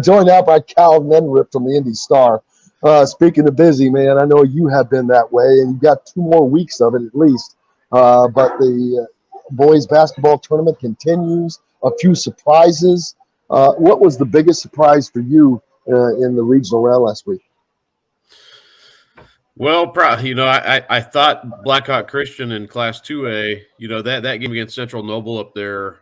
Joined out by Kyle Neddenriep from the Indy Star. Speaking of busy, man, I know you have been that way, and you've got 2 more weeks of it at least. But the boys basketball tournament continues. A few surprises. What was the biggest surprise for you in the regional round last week? Well, I thought Blackhawk Christian in Class 2A, that game against Central Noble up there,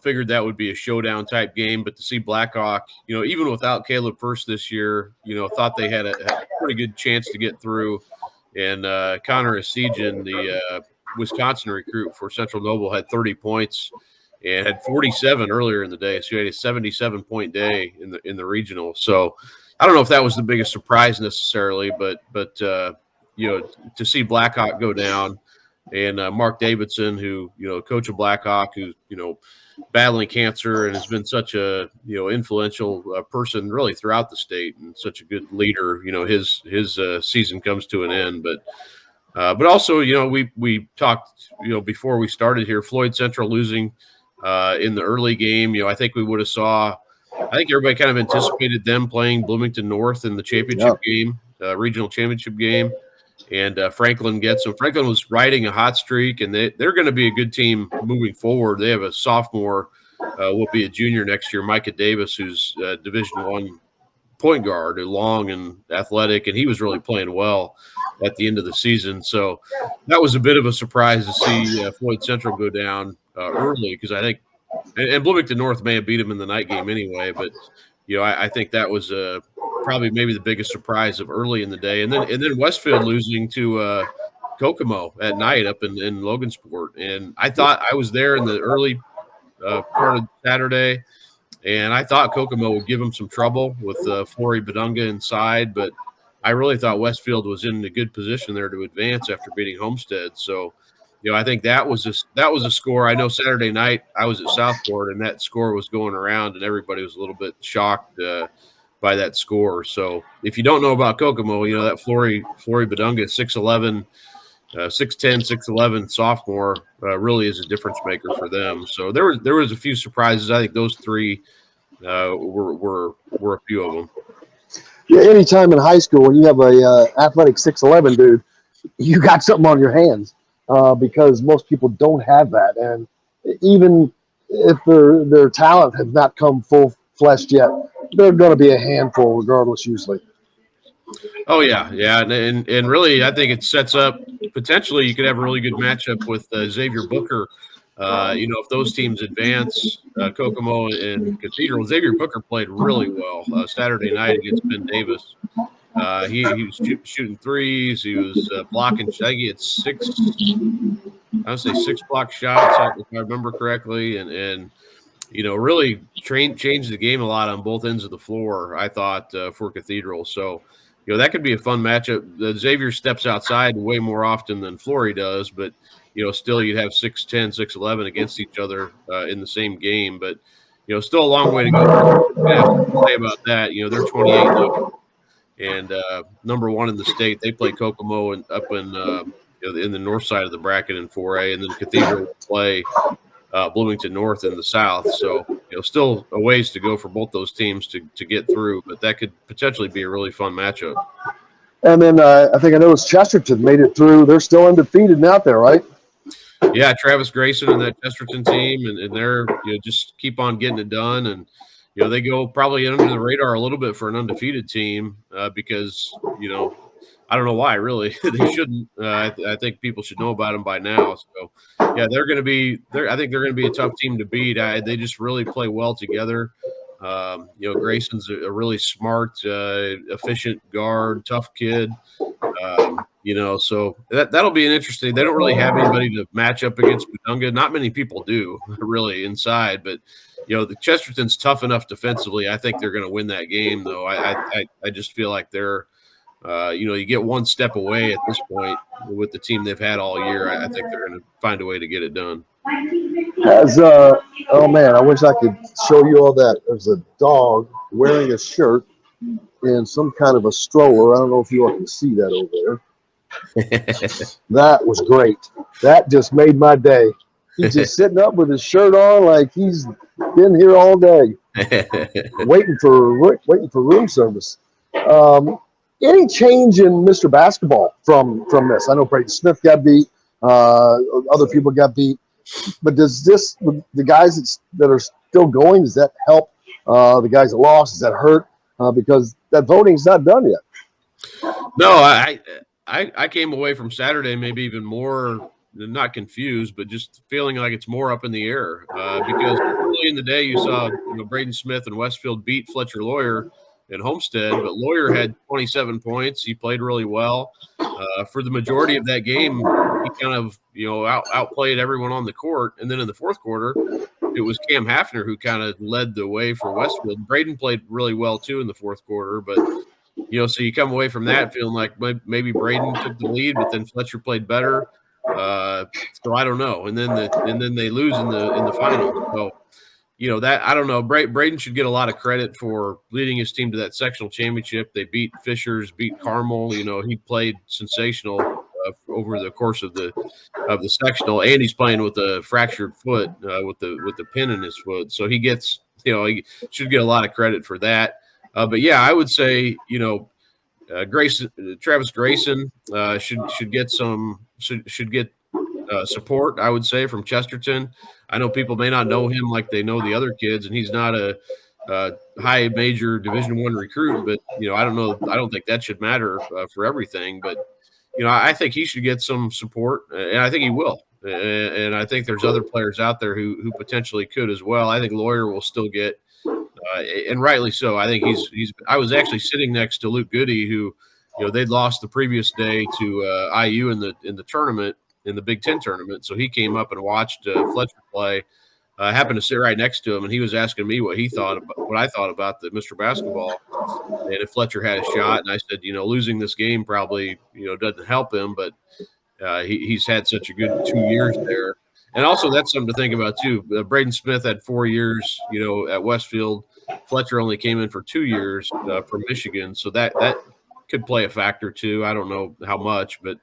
figured that would be a showdown type game. But to see Blackhawk, even without Caleb First this year, thought they had a pretty good chance to get through. And Connor Esijan, the Wisconsin recruit for Central Noble, had 30 points and had 47 earlier in the day. So he had a 77-point day in the regional. So I don't know if that was the biggest surprise necessarily, but to see Blackhawk go down and Mark Davidson, who coach of Blackhawk, who's battling cancer and has been such a influential person really throughout the state and such a good leader. His season comes to an end, but also we talked before we started here, Floyd Central losing in the early game. I think we would have saw. I think everybody kind of anticipated them playing Bloomington North in the championship game, regional championship game, and Franklin gets them. Franklin was riding a hot streak, and they're going to be a good team moving forward. They have a sophomore, will be a junior next year, Micah Davis, who's Division I point guard, long and athletic, and he was really playing well at the end of the season. So that was a bit of a surprise to see Floyd Central go down early, because I think. And Bloomington North may have beat him in the night game anyway, but I think that was probably maybe the biggest surprise of early in the day. And then Westfield losing to Kokomo at night up in Logansport. And I thought I was there in the early part of Saturday, and I thought Kokomo would give him some trouble with Flory Badunga inside, but I really thought Westfield was in a good position there to advance after beating Homestead. So. I think that was a score. I know Saturday night I was at Southport, and that score was going around, and everybody was a little bit shocked by that score. So if you don't know about Kokomo, that Flory Badunga, 6'11", 6'10", 6'11" sophomore really is a difference maker for them. So there was a few surprises. I think those three were a few of them. Yeah, anytime in high school when you have a athletic 6'11" dude, you got something on your hands. Because most people don't have that, and even if their talent has not come full-fleshed yet, they're going to be a handful regardless usually. Oh, yeah, and really I think it sets up potentially you could have a really good matchup with Xavier Booker. If those teams advance, Kokomo and Cathedral, Xavier Booker played really well Saturday night against Ben Davis. He was shooting threes. He was blocking. I think he had six block shots, if I remember correctly, and really changed the game a lot on both ends of the floor, I thought, for Cathedral. So, that could be a fun matchup. Xavier steps outside way more often than Flory does, but, still you'd have 6'10", 6'11" against each other in the same game. But, still a long way to go. I have to say about that. They're 28 and number one in the state. They play Kokomo and up in the north side of the bracket in 4A, and then Cathedral will play Bloomington North in the south. So still a ways to go for both those teams to get through, but that could potentially be a really fun matchup. And then I think I noticed Chesterton made it through. They're still undefeated out there, right? Yeah, Travis Grayson and that Chesterton team, and they're just keep on getting it done. And they go probably under the radar a little bit for an undefeated team because, I don't know why, really. They shouldn't. I think people should know about them by now. So, yeah, they're going to be – I think they're going to be a tough team to beat. They just really play well together. Grayson's a really smart, efficient guard, tough kid. So that'll be an interesting – they don't really have anybody to match up against Badunga. Not many people do, really, inside, but – the Chesterton's tough enough defensively. I think they're going to win that game, though. I just feel like they're, you get one step away at this point with the team they've had all year. I think they're going to find a way to get it done. Oh man, I wish I could show you all that. There's a dog wearing a shirt in some kind of a stroller. I don't know if you all can see that over there. That was great. That just made my day. He's just sitting up with his shirt on like he's been here all day, waiting for room service. Any change in Mr. Basketball from this? I know Braden Smith got beat, other people got beat, but does this, the guys that are still going, does that help the guys that lost? Does that hurt? Because that voting's not done yet. No, I came away from Saturday maybe even more, not confused, but just feeling like it's more up in the air because early in the day you saw Braden Smith and Westfield beat Fletcher Lawyer and Homestead, but Lawyer had 27 points. He played really well. For the majority of that game, he kind of outplayed everyone on the court. And then in the fourth quarter, it was Cam Hafner who kind of led the way for Westfield. Braden played really well too in the fourth quarter, but so you come away from that feeling like maybe Braden took the lead, but then Fletcher played better. So I don't know. And then they lose in the finals. So that I don't know. Braden should get a lot of credit for leading his team to that sectional championship. They beat Fishers, beat Carmel. He played sensational over the course of the sectional, and he's playing with a fractured foot with the pin in his foot. So he gets he should get a lot of credit for that. But yeah, I would say Travis Grayson should get support, I would say, from Chesterton. I know people may not know him like they know the other kids, and he's not a high major Division I recruit. But I don't know. I don't think that should matter for everything. But I think he should get some support, and I think he will. And I think there's other players out there who potentially could as well. I think Lawyer will still get, and rightly so. I think he's. I was actually sitting next to Luke Goody, who they'd lost the previous day to IU in the tournament. In the Big Ten tournament. So he came up and watched Fletcher play. I happened to sit right next to him, and he was asking me what I thought about the Mr. Basketball, and if Fletcher had a shot. And I said, losing this game probably, doesn't help him, but he's had such a good 2 years there. And also that's something to think about too. Braden Smith had 4 years, at Westfield. Fletcher only came in for 2 years from Michigan. So that could play a factor too. I don't know how much, but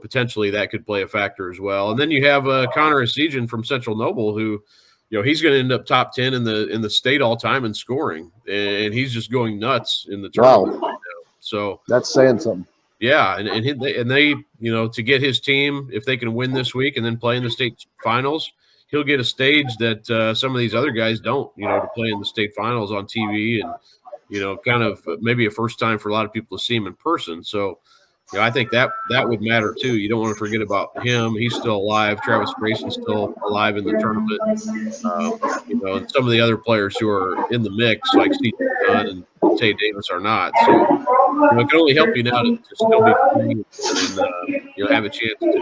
potentially that could play a factor as well. And then you have Connor Asigian from Central Noble, who, he's going to end up top 10 in the state all time in scoring, and he's just going nuts in the tournament right now. So that's saying something. Yeah, and they to get his team, if they can win this week and then play in the state finals, he'll get a stage that some of these other guys don't. To play in the state finals on TV, and kind of maybe a first time for a lot of people to see him in person. So. I think that would matter too. You don't want to forget about him. He's still alive. Travis Grayson's still alive in the tournament. And some of the other players who are in the mix, like Steve Dunn and Tay Davis, are not. So it can only help you now to still be playing and have a chance to get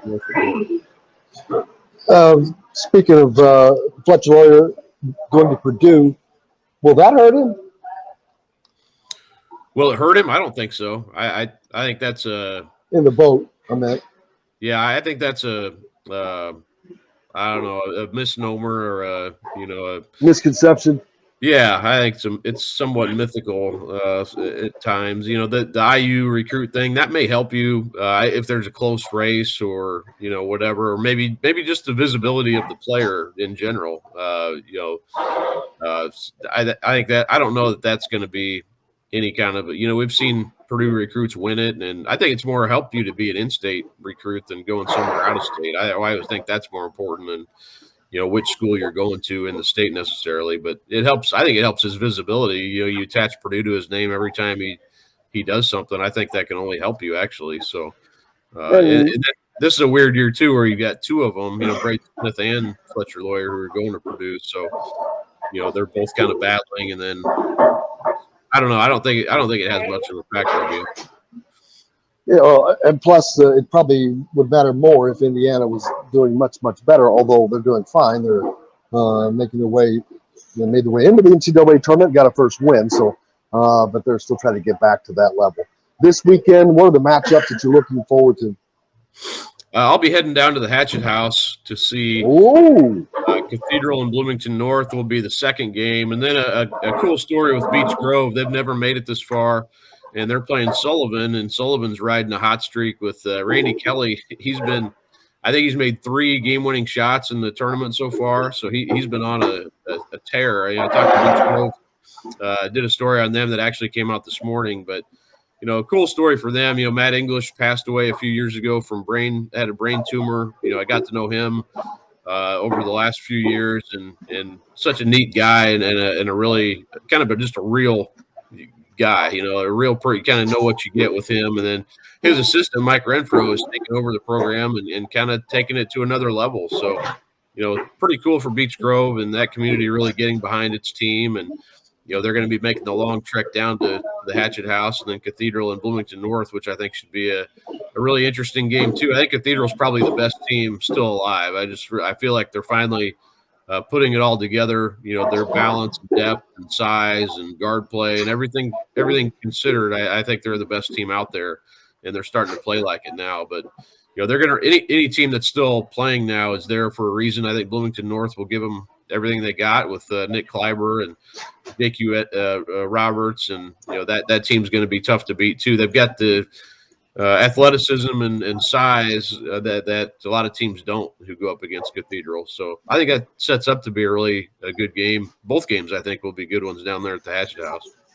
more support. Speaking of Fletcher Lawyer going to Purdue, will that hurt him? Will it hurt him? I don't think so. I think that's in the boat. I meant. Yeah, I think that's I don't know, a misnomer or a misconception. Yeah, I think it's somewhat mythical at times. The IU recruit thing that may help you if there's a close race or whatever, or maybe just the visibility of the player in general. I think that I don't know that that's going to be any kind of we've seen Purdue recruits win it, and I think it's more help you to be an in-state recruit than going somewhere out of state. I always think that's more important than which school you're going to in the state necessarily, but it helps. I think it helps his visibility. You attach Purdue to his name every time he does something. I think that can only help you actually. So and this is a weird year too, where you got two of them, Braden Smith and Fletcher Lawyer, who are going to Purdue. So they're both kind of battling, and then. I don't know. I don't think it has much of a factor again. Yeah, and plus it probably would matter more if Indiana was doing much better. Although they're doing fine, they're making their way. They made their way into the NCAA tournament, got a first win. So, but they're still trying to get back to that level. This weekend, what are the matchups that you're looking forward to? I'll be heading down to the Hatchet House to see Cathedral and Bloomington North will be the second game. And then a cool story with Beech Grove. They've never made it this far, and they're playing Sullivan, and Sullivan's riding a hot streak with Randy Kelly. He's been I think he's made 3 game-winning shots in the tournament so far. So he's been on a tear. I talked to Beach Grove, did a story on them that actually came out this morning. But a cool story for them. Matt English passed away a few years ago from had a brain tumor. I got to know him over the last few years, and such a neat guy, and a really kind of just a real guy, a real you kind of know what you get with him. And then his assistant, Mike Renfro, is taking over the program and kind of taking it to another level. So, pretty cool for Beech Grove and that community really getting behind its team. And, they're going to be making the long trek down to the Hatchet House and then Cathedral and Bloomington North, which I think should be a really interesting game too. I think Cathedral's probably the best team still alive. I feel like they're finally putting it all together, their balance and depth and size and guard play and everything considered. I think they're the best team out there, and they're starting to play like it now. But they're going to any team that's still playing now is there for a reason. I think Bloomington North will give them everything they got with Nick Kleiber and Jake Roberts, and that team's going to be tough to beat too. They've got the athleticism and size that a lot of teams don't who go up against Cathedral. So I think that sets up to be a good game. Both games I think will be good ones down there at the Hatchet House.